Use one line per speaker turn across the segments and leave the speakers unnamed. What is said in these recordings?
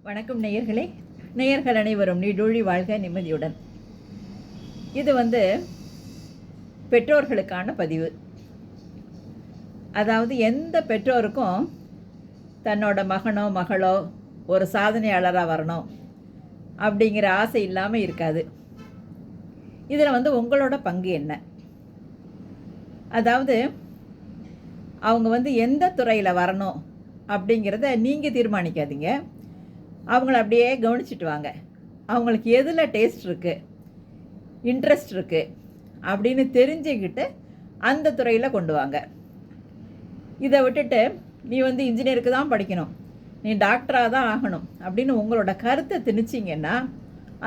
வணக்கம் நேயர்களே. நேயர்கள் அனைவரும் நீடூழி வாழ்க நிம்மதியுடன். இது பெற்றோர்களுக்கான பதிவு. அதாவது எந்த பெற்றோருக்கும் தன்னோட மகனோ மகளோ ஒரு சாதனையாளராக வரணும் அப்படிங்கிற ஆசை இல்லாமல் இருக்காது. இதில் உங்களோட பங்கு என்ன? அதாவது அவங்க எந்த துறையில் வரணும் அப்படிங்கிறத நீங்கள் தீர்மானிக்காதீங்க. அவங்கள அப்படியே கவனிச்சிட்டு வாங்க. அவங்களுக்கு எதில் டேஸ்ட் இருக்குது, இன்ட்ரெஸ்ட் இருக்குது அப்படின்னு தெரிஞ்சுக்கிட்டு அந்த துறையில் கொண்டு வாங்க. இதை விட்டுட்டு நீ இன்ஜினியருக்கு தான் படிக்கணும், நீ டாக்டராக தான் ஆகணும் அப்படின்னு உங்களோட கருத்தை திணிச்சிங்கன்னா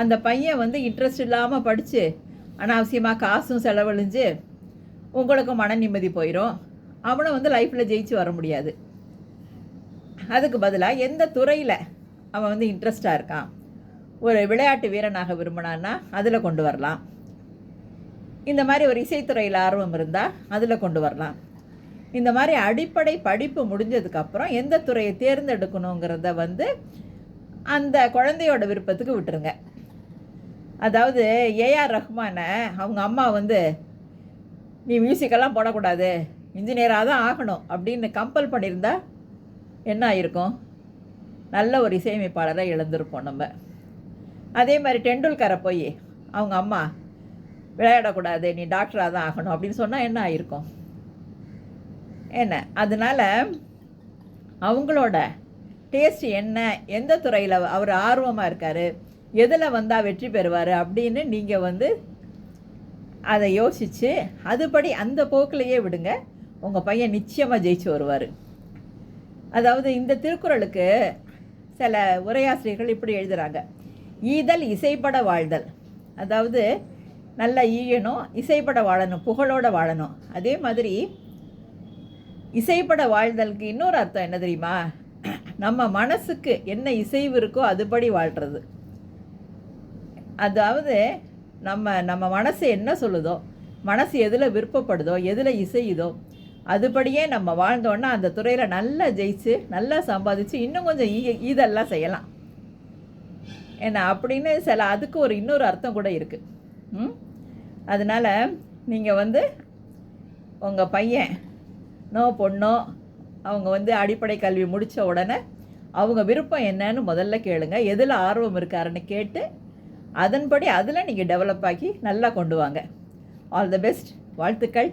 அந்த பையன் இன்ட்ரெஸ்ட் இல்லாமல் படித்து அனாவசியமாக காசும் செலவழிஞ்சு உங்களுக்கும் மன நிம்மதி போயிடும். அவனை லைஃப்பில் ஜெயிச்சு வர முடியாது. அதுக்கு பதிலாக எந்த துறையில் அவன் இன்ட்ரெஸ்டாக இருக்கான், ஒரு விளையாட்டு வீரனாக விரும்பினான்னா அதில் கொண்டு வரலாம். இந்த மாதிரி ஒரு இசைத்துறையில் ஆர்வம் இருந்தால் அதில் கொண்டு வரலாம். இந்த மாதிரி அடிப்படை படிப்பு முடிஞ்சதுக்கப்புறம் எந்த துறையை தேர்ந்தெடுக்கணுங்கிறத அந்த குழந்தையோட விருப்பத்துக்கு விட்டுருங்க. அதாவது ஏஆர் ரஹ்மானை அவங்க அம்மா நீ மியூசிக்கெல்லாம் போடக்கூடாது, இன்ஜினியராக தான் ஆகணும் அப்படின்னு கம்பல் பண்ணியிருந்தா என்ன ஆயிருக்கும்? நல்ல ஒரு இசையமைப்பாளரை இழந்திருப்போம் நம்ம. அதே மாதிரி டெண்டுல்கரை போய் அவங்க அம்மா விளையாடக்கூடாது, நீ டாக்டராக தான் ஆகணும் அப்படின்னு சொன்னால் என்ன ஆயிருக்கும்? என்ன? அதனால் அவங்களோட டேஸ்ட் என்ன, எந்த துறையில் அவர் ஆர்வமாக இருக்கார், எதில் வந்தால் வெற்றி பெறுவார் அப்படின்னு நீங்கள் அதை யோசித்து அதுபடி அந்த போக்கிலேயே விடுங்க. உங்கள் பையன் நிச்சயமாக ஜெயிச்சு வருவார். அதாவது இந்த திருக்குறளுக்கு சில உரையாசிரியர்கள் இப்படி எழுதுகிறாங்க: ஈதல் இசைப்பட வாழ்தல். அதாவது நல்லா ஈயணும், இசைப்பட வாழணும், புகழோடு வாழணும். அதே மாதிரி இசைப்பட வாழ்தலுக்கு இன்னொரு அர்த்தம் என்ன தெரியுமா? நம்ம மனசுக்கு என்ன இசைவு இருக்கோ அதுபடி வாழ்கிறது. அதாவது நம்ம மனசு என்ன சொல்லுதோ, மனசு எதில் விருப்பப்படுதோ, எதில் இசையுதோ அதுபடியே நம்ம வாழ்ந்தோன்னா அந்த துறையில் நல்லா ஜெயிச்சு நல்லா சம்பாதிச்சு இன்னும் கொஞ்சம் இதெல்லாம் செய்யலாம். ஏன்னா அப்படின்னு அதுக்கு ஒரு இன்னொரு அர்த்தம் கூட இருக்குது. அதனால் நீங்கள் உங்கள் பையனோ பொண்ணோ அவங்க அடிப்படை கல்வி முடித்த உடனே அவங்க விருப்பம் என்னன்னு முதல்ல கேளுங்க. எதில் ஆர்வம் இருக்காருன்னு கேட்டு அதன்படி அதில் நீங்கள் டெவலப் ஆக்கி நல்லா கொண்டு வாங்க. All the best. வாழ்த்துக்கள்.